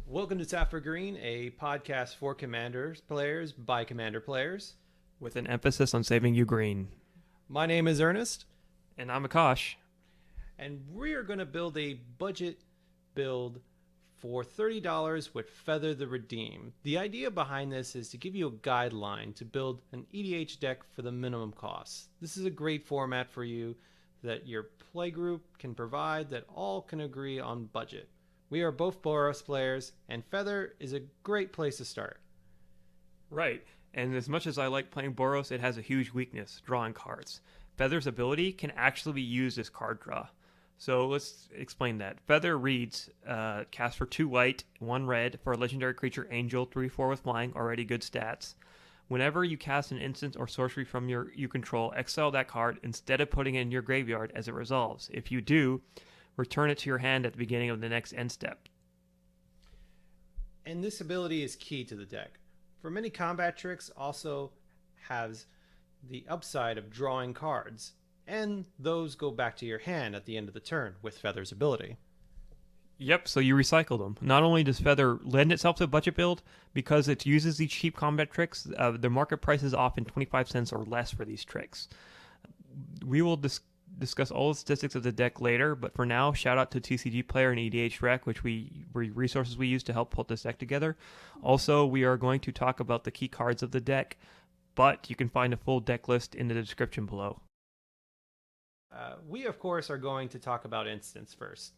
Welcome to Tap for Green, a podcast for Commanders players by Commander players. With an emphasis on saving you green. My name is Ernest. And I'm Akash. And we are going to build a budget build for $30 with Feather the Redeem. The idea behind this is to give you a guideline to build an EDH deck for the minimum cost. This is a great format for you that your playgroup can provide that all can agree on budget. We are both Boros players, and Feather is a great place to start. Right, and as much as I like playing Boros, it has a huge weakness, drawing cards. Feather's ability can actually be used as card draw. So let's explain that. Feather reads, cast for 2 white, 1 red, for a legendary creature Angel, 3/4 with flying, already good stats. Whenever you cast an instant or sorcery from you control, exile that card instead of putting it in your graveyard as it resolves. If you do, return it to your hand at the beginning of the next end step. And this ability is key to the deck. For many combat tricks also has the upside of drawing cards, and those go back to your hand at the end of the turn with Feather's ability. Yep, so you recycle them. Not only does Feather lend itself to a budget build, because it uses these cheap combat tricks, the market price is often 25 cents or less for these tricks. We will discuss all the statistics of the deck later, but for now, shout out to TCG Player and EDH Rec, which resources we use to help put this deck together. Also, we are going to talk about the key cards of the deck, but you can find a full deck list in the description below. We, of course, are going to talk about instants first.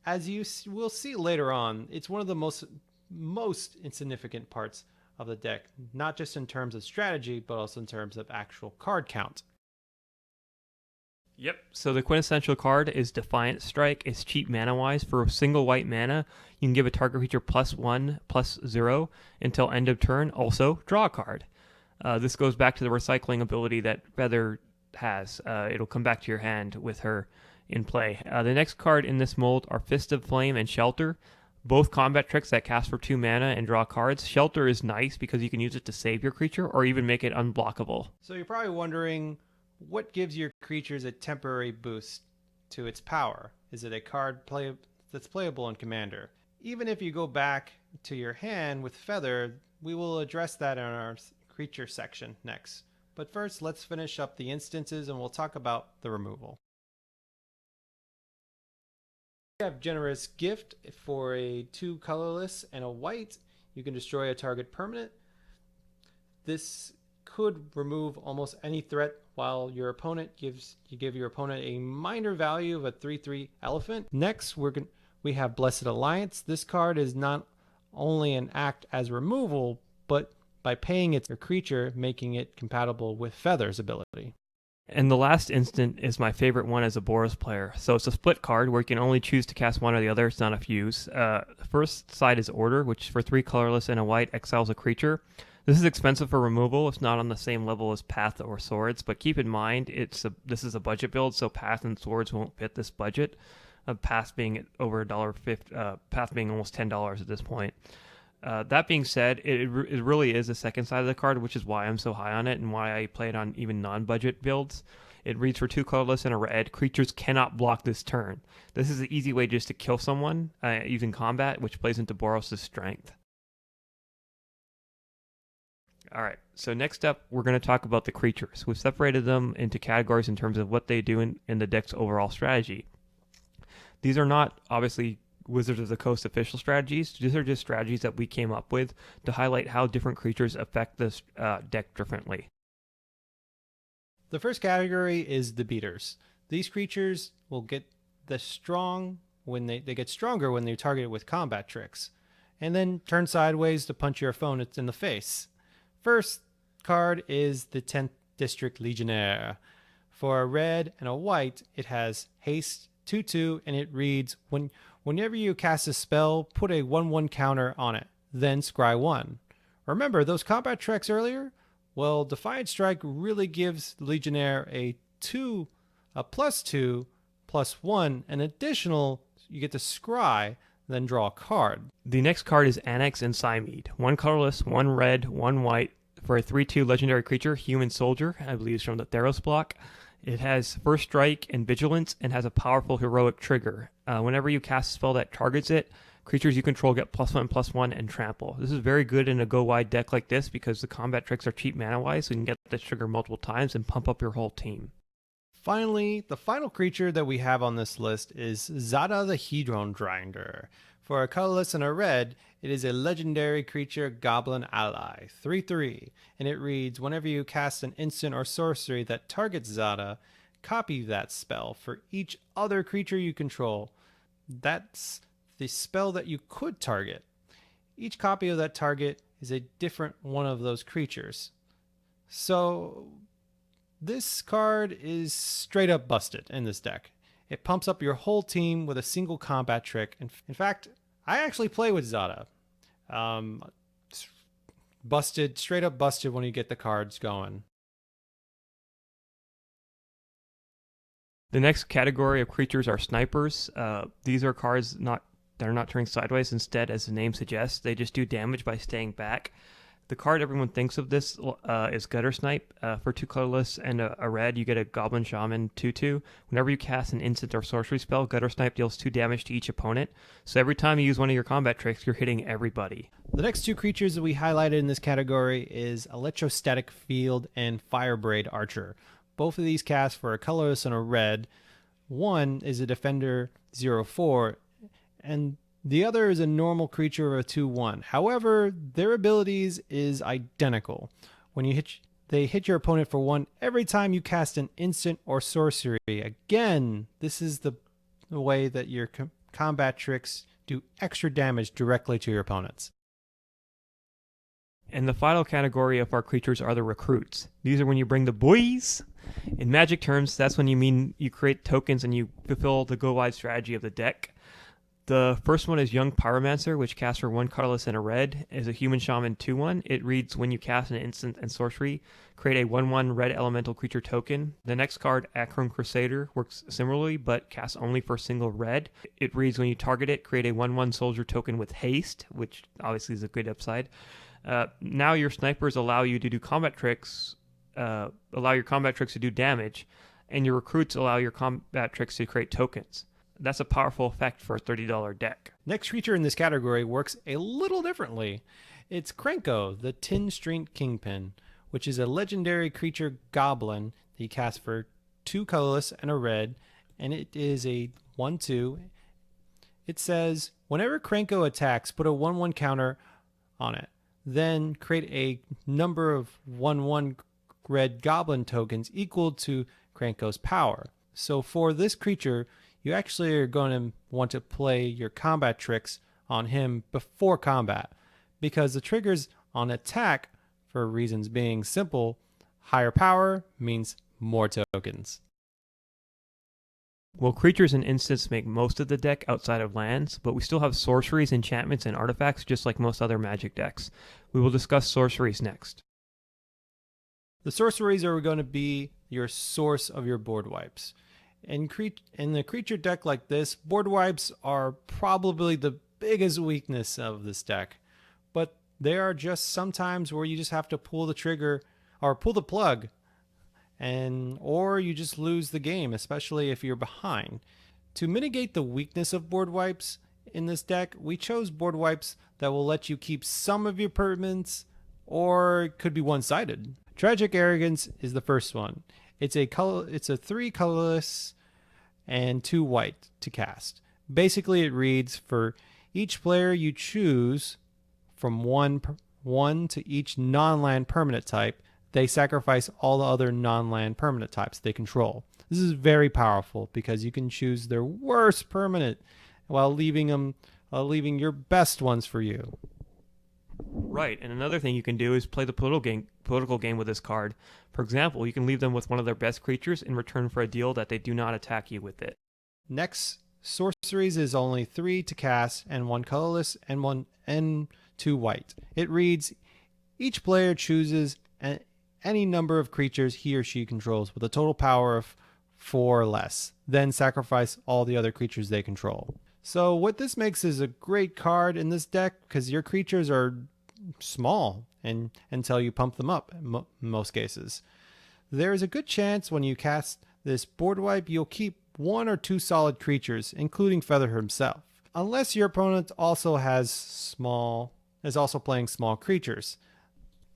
As you will see later on, it's one of the most insignificant parts of the deck, not just in terms of strategy, but also in terms of actual card count. Yep, so the quintessential card is Defiant Strike. It's cheap mana-wise. For a single white mana, you can give a target creature +1/+0 until end of turn. Also, draw a card. This goes back to the recycling ability that Feather has. It'll come back to your hand with her in play. The next card in this mold are Fist of Flame and Shelter, both combat tricks that cast for 2 mana and draw cards. Shelter is nice because you can use it to save your creature or even make it unblockable. So you're probably wondering, what gives your creatures a temporary boost to its power? Is it a card that's playable in Commander? Even if you go back to your hand with Feather, we will address that in our creature section next. But first, let's finish up the instances and we'll talk about the removal. We have Generous Gift for a 2 colorless and a white. You can destroy a target permanent. This could remove almost any threat, while your opponent give your opponent a minor value of a 3/3 elephant. Next, we have Blessed Alliance. This card is not only an act as removal, but by paying its creature, making it compatible with Feather's ability. And the last instant is my favorite one as a Boros player. So it's a split card where you can only choose to cast one or the other. It's not a fuse. The first side is Order, which for 3 colorless and a white exiles a creature. This is expensive for removal. It's not on the same level as Path or Swords, but keep in mind this is a budget build, so Path and Swords won't fit this budget. Path being over $1.50, Path being almost $10 at this point. That being said, it really is the second side of the card, which is why I'm so high on it and why I play it on even non-budget builds. It reads for 2 colorless and a red. Creatures cannot block this turn. This is an easy way just to kill someone using combat, which plays into Boros' strength. All right, so next up, we're going to talk about the creatures. We've separated them into categories in terms of what they do in the deck's overall strategy. These are not, obviously, Wizards of the Coast official strategies. These are just strategies that we came up with to highlight how different creatures affect this deck differently. The first category is the beaters. These creatures will get strong when they get stronger when they're targeted with combat tricks, and then turn sideways to punch your opponent in the face. First card is the 10th District Legionnaire. For a red and a white, it has haste 2/2, and it reads, whenever you cast a spell, put a 1/1 counter on it, then scry 1. Remember those combat tricks earlier? Well, Defiant Strike really gives the Legionnaire a +2/+1, an additional, you get to scry, then draw a card. The next card is Annex and Cymede. 1 colorless, 1 red, 1 white for a 3/2 legendary creature, Human Soldier. I believe it's from the Theros block. It has First Strike and Vigilance and has a powerful heroic trigger. Whenever you cast a spell that targets it, creatures you control get +1/+1 and trample. This is very good in a go wide deck like this because the combat tricks are cheap mana wise, so you can get this trigger multiple times and pump up your whole team. Finally, the final creature that we have on this list is Zada the Hedron Grinder. For a colorless and a red, it is a legendary creature goblin ally, 3/3, and it reads, whenever you cast an instant or sorcery that targets Zada, copy that spell for each other creature you control. That's the spell that you could target. Each copy of that target is a different one of those creatures. So this card is straight up busted in this deck. It pumps up your whole team with a single combat trick. In fact, I actually play with Zada. Busted, straight up busted when you get the cards going. The next category of creatures are snipers. These are cards that are not turning sideways. Instead, as the name suggests, they just do damage by staying back. The card everyone thinks of this is Gutter Snipe. For 2 colorless and a red, you get a Goblin Shaman 2/2. Whenever you cast an instant or sorcery spell, Gutter Snipe deals 2 damage to each opponent. So every time you use one of your combat tricks, you're hitting everybody. The next 2 creatures that we highlighted in this category is Electrostatic Field and Firebraid Archer. Both of these cast for a colorless and a red. One is a Defender 0/4, and the other is a normal creature of a 2/1. However, their abilities is identical. When they hit your opponent for 1 every time you cast an instant or sorcery. Again, this is the way that your combat tricks do extra damage directly to your opponents. And the final category of our creatures are the recruits. These are when you bring the boys. In Magic terms, that's when you mean you create tokens and you fulfill the go-wide strategy of the deck. The first one is Young Pyromancer, which casts for 1 colorless and a red. Is a Human Shaman 2/1. It reads, when you cast an instant and sorcery, create a 1/1 red elemental creature token. The next card, Akron Crusader, works similarly, but casts only for single red. It reads, when you target it, create a 1/1 soldier token with haste, which obviously is a good upside. Now your snipers allow you to do combat tricks, allow your combat tricks to do damage, and your recruits allow your combat tricks to create tokens. That's a powerful effect for a $30 deck. Next creature in this category works a little differently. It's Krenko, the Tin String Kingpin, which is a legendary creature goblin that you cast for 2 colorless and a red, and it is a 1/2. It says, whenever Krenko attacks, put a 1/1 counter on it. Then create a number of 1/1 red goblin tokens equal to Krenko's power. So for this creature, you actually are going to want to play your combat tricks on him before combat, because the triggers on attack, for reasons being simple, higher power means more tokens. Well, creatures and instants make most of the deck outside of lands, but we still have sorceries, enchantments, and artifacts just like most other Magic decks. We will discuss sorceries next. The sorceries are going to be your source of your board wipes. In the creature deck like this, board wipes are probably the biggest weakness of this deck. But there are just some times where you just have to pull the trigger or pull the plug, or you just lose the game, especially if you're behind. To mitigate the weakness of board wipes in this deck, we chose board wipes that will let you keep some of your permanents, or it could be one-sided. Tragic Arrogance is the first one. It's a 3 colorless and 2 white to cast. Basically, it reads, for each player you choose from one to each non-land permanent type, they sacrifice all the other non-land permanent types they control. This is very powerful because you can choose their worst permanent while leaving your best ones for you. Right, and another thing you can do is play the political game with this card. For example, you can leave them with one of their best creatures in return for a deal that they do not attack you with it. Next, sorceries is only 3 to cast and 1 colorless and 2 white. It reads, each player chooses any number of creatures he or she controls with a total power of 4 or less, then sacrifice all the other creatures they control. So what this makes is a great card in this deck because your creatures are small until you pump them up in most cases. There is a good chance when you cast this board wipe, you'll keep 1 or 2 solid creatures, including Feather himself, unless your opponent also is also playing small creatures.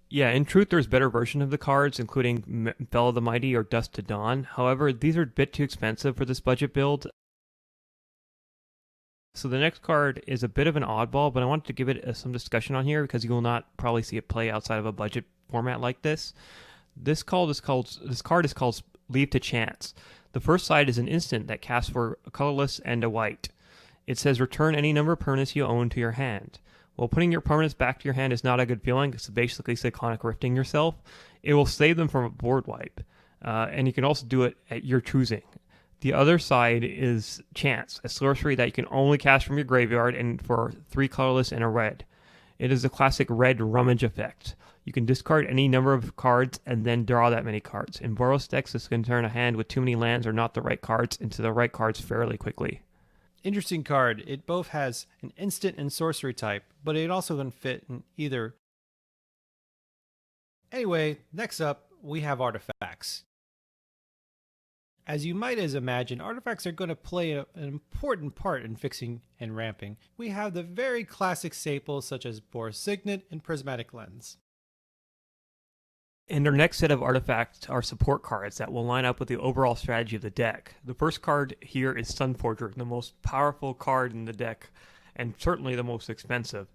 Yeah, in truth, there's better version of the cards, including Fell of the Mighty or Dust to Dawn. However, these are a bit too expensive for this budget build. So the next card is a bit of an oddball, but I wanted to give it some discussion on here because you will not probably see it play outside of a budget format like this. This card is called Leave to Chance. The first side is an instant that casts for a colorless and a white. It says return any number of permanents you own to your hand. While putting your permanents back to your hand is not a good feeling, it's basically cyclonic rifting yourself. It will save them from a board wipe, and you can also do it at your choosing. The other side is Chance, a sorcery that you can only cast from your graveyard and for 3 colorless and a red. It is a classic red rummage effect. You can discard any number of cards and then draw that many cards. In Boros decks, this can turn a hand with too many lands or not the right cards into the right cards fairly quickly. Interesting card. It both has an instant and sorcery type, but it also can fit in either. Anyway, next up, we have artifacts. As you might imagine, artifacts are going to play an important part in fixing and ramping. We have the very classic staples such as Boros Signet and Prismatic Lens. And our next set of artifacts are support cards that will line up with the overall strategy of the deck. The first card here is Sunforger, the most powerful card in the deck, and certainly the most expensive.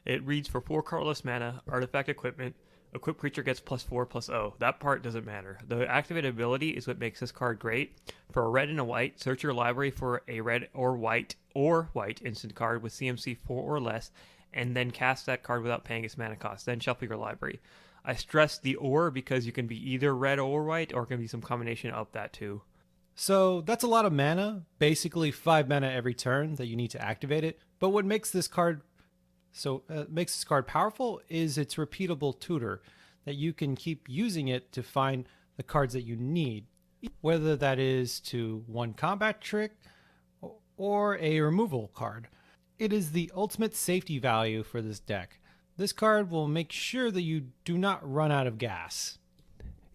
It reads for 4 colorless mana, artifact equipment. Equipped creature gets +4/+0. That part doesn't matter. The activated ability is what makes this card great. For a red and a white, search your library for a red or white instant card with CMC 4 or less, and then cast that card without paying its mana cost. Then shuffle your library. I stress the or because you can be either red or white, or it can be some combination of that too. So that's a lot of mana, basically 5 mana every turn that you need to activate it. But what makes this card powerful is its repeatable tutor, that you can keep using it to find the cards that you need, whether that is to one combat trick or a removal card. It is the ultimate safety value for this deck. This card will make sure that you do not run out of gas.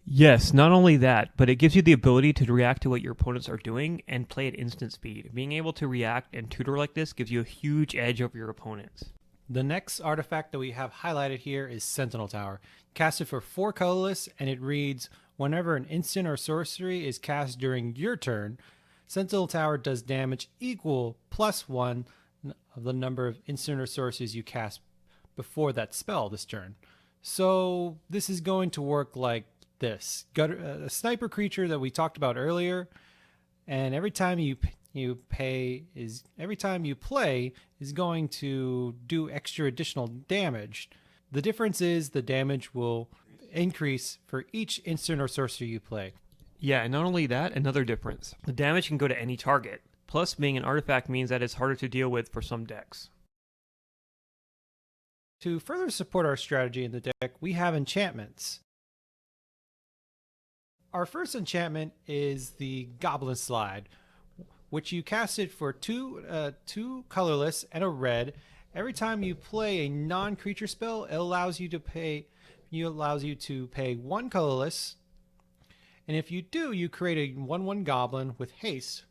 Yes, not only that, but it gives you the ability to react to what your opponents are doing and play at instant speed. Being able to react and tutor like this gives you a huge edge over your opponents. The next artifact that we have highlighted here is Sentinel Tower. Casted for 4 colorless, and it reads, whenever an instant or sorcery is cast during your turn, Sentinel Tower does damage equal +1 of the number of instant or sorceries you cast before that spell this turn. So this is going to work like this. A sniper creature that we talked about earlier, and every time you play is going to do extra additional damage. The difference is the damage will increase for each instant or sorcery you play. Yeah, and not only that, another difference. The damage can go to any target. Plus, being an artifact means that it's harder to deal with for some decks. To further support our strategy in the deck, we have enchantments. Our first enchantment is the Goblin Slide, which you cast it for two colorless and a red. Every time you play a non-creature spell, it allows you to pay 1 colorless. And if you do, you create a 1/1 goblin with haste.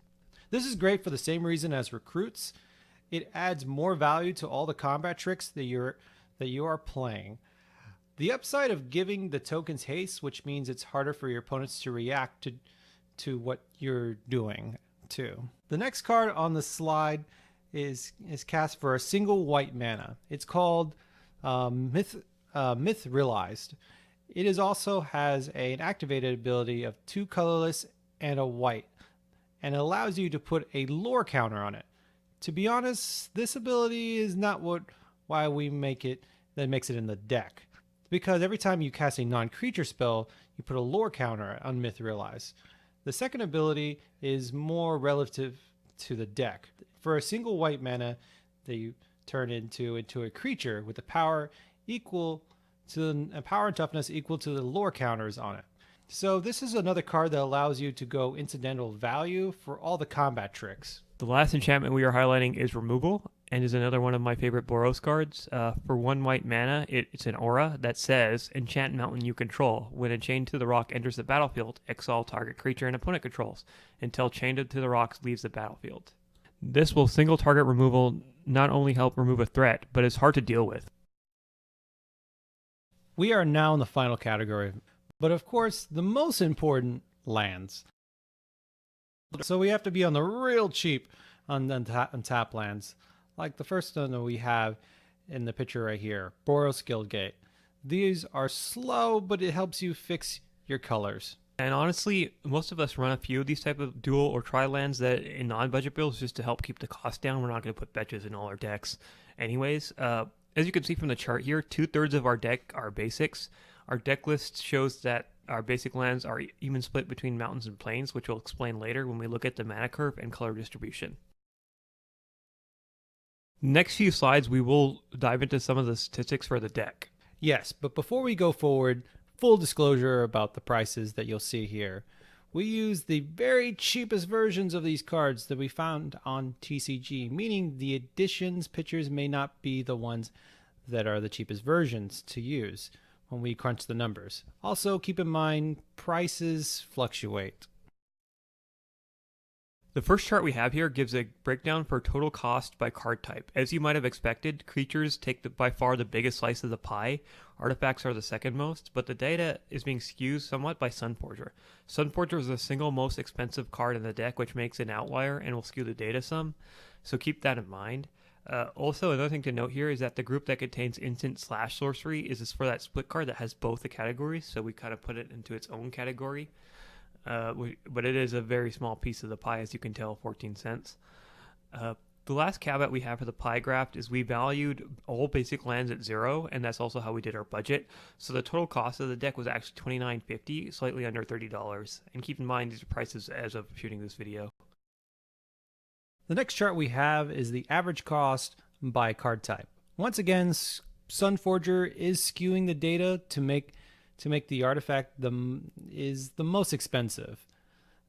This is great for the same reason as recruits. It adds more value to all the combat tricks that you are playing. The upside of giving the tokens haste, which means it's harder for your opponents to react to what you're doing too. The next card on the slide is cast for a single white mana. It's called Myth Realized. It is also has an activated ability of 2 colorless and a white, and allows you to put a lore counter on it. To be honest, this ability is not why we make it that makes it in the deck. Because every time you cast a non-creature spell, you put a lore counter on Myth Realized. The second ability is more relative to the deck. For a single white mana that you turn into a creature with a power and toughness equal to the lore counters on it. So this is another card that allows you to go incidental value for all the combat tricks. The last enchantment we are highlighting is Removal, and is another one of my favorite Boros cards. For 1 white mana, it's an aura that says, Enchant Mountain you control. When a chain to the rock enters the battlefield, exile target creature and opponent controls until chained to the rocks leaves the battlefield. This will single target removal not only help remove a threat, but is hard to deal with. We are now in the final category, but of course, the most important, lands. So we have to be on the real cheap on tap lands. Like the first one that we have in the picture right here, Boros Guildgate. These are slow, but it helps you fix your colors. And honestly, most of us run a few of these type of dual or tri lands that in non-budget builds just to help keep the cost down. We're not going to put fetches in all our decks anyways. As you can see from the chart here, 2/3 of our deck are basics. Our deck list shows that our basic lands are even split between mountains and plains, which we'll explain later when we look at the mana curve and color distribution. Next few slides, we will dive into some of the statistics for the deck. Yes, but before we go forward, full disclosure about the prices that you'll see here. We use the very cheapest versions of these cards that we found on TCG, meaning the editions pictures may not be the ones that are the cheapest versions to use when we crunch the numbers. Also, keep in mind, prices fluctuate. The first chart we have here gives a breakdown for total cost by card type. As you might have expected, creatures take by far the biggest slice of the pie. Artifacts are the second most, but the data is being skewed somewhat by Sunforger. Sunforger is the single most expensive card in the deck, which makes an outlier and will skew the data some, so keep that in mind. Also, another thing to note here is that the group that contains instant/sorcery is for that split card that has both the categories, so we kind of put it into its own category. But it is a very small piece of the pie, as you can tell, 14 cents. The last caveat we have for the pie graph is we valued all basic lands at 0, and that's also how we did our budget. So the total cost of the deck was actually $29.50, slightly under $30. And keep in mind, these are prices as of shooting this video. The next chart we have is the average cost by card type. Once again, Sunforger is skewing the data to make the artifact is the most expensive.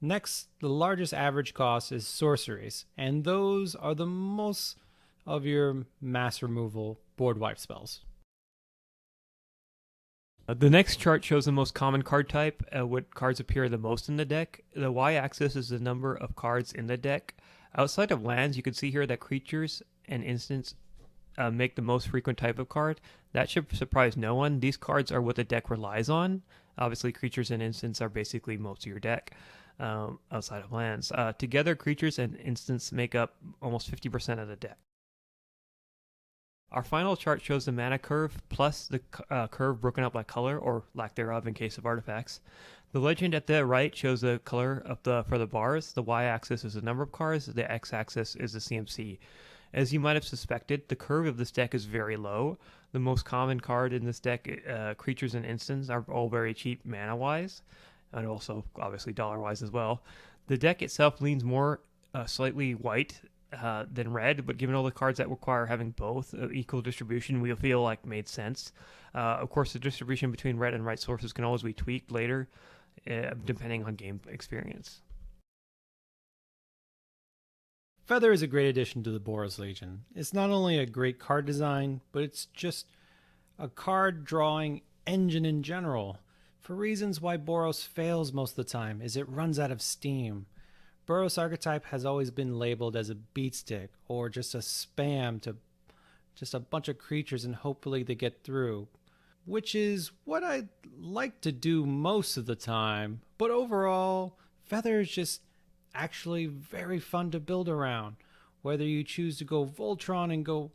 Next, the largest average cost is sorceries, and those are the most of your mass removal board wipe spells. The next chart shows the most common card type, what cards appear the most in the deck. The y-axis is the number of cards in the deck. Outside of lands, you can see here that creatures and instants make the most frequent type of card. That should surprise no one. These cards are what the deck relies on. Obviously, creatures and instants are basically most of your deck outside of lands. Together, creatures and instants make up almost 50% of the deck. Our final chart shows the mana curve plus the curve broken up by color or lack thereof in case of artifacts. The legend at the right shows the color of for the bars. The y-axis is the number of cards. The x-axis is the CMC. As you might have suspected, the curve of this deck is very low. The most common card in this deck, creatures and instants, are all very cheap mana-wise, and also obviously dollar-wise as well. The deck itself leans more slightly white than red, but given all the cards that require having both equal distribution, we feel like made sense. Of course, the distribution between red and white sources can always be tweaked later, depending on game experience. Feather is a great addition to the Boros Legion. It's not only a great card design, but it's just a card drawing engine in general. For reasons why Boros fails most of the time is it runs out of steam. Boros archetype has always been labeled as a beatstick or just a spam to just a bunch of creatures and hopefully they get through, which is what I like to do most of the time. But overall, Feather is just actually very fun to build around, whether you choose to go Voltron and go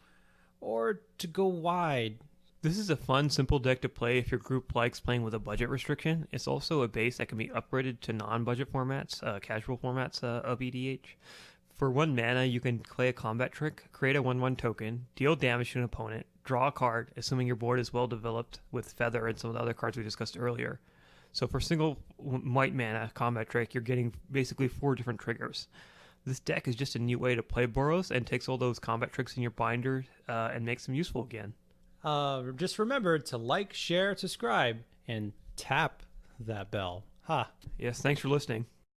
or to go wide. This is a fun, simple deck to play if your group likes playing with a budget restriction. It's also a base that can be upgraded to non-budget formats, casual formats of EDH. For 1 mana, you can play a combat trick, create a 1/1 token, deal damage to an opponent, draw a card, assuming your board is well developed with Feather and some of the other cards we discussed earlier. So for single white mana combat trick, you're getting basically 4 different triggers. This deck is just a neat way to play Boros and takes all those combat tricks in your binder and makes them useful again. Just remember to like, share, subscribe, and tap that bell. Ha! Yes, thanks for listening.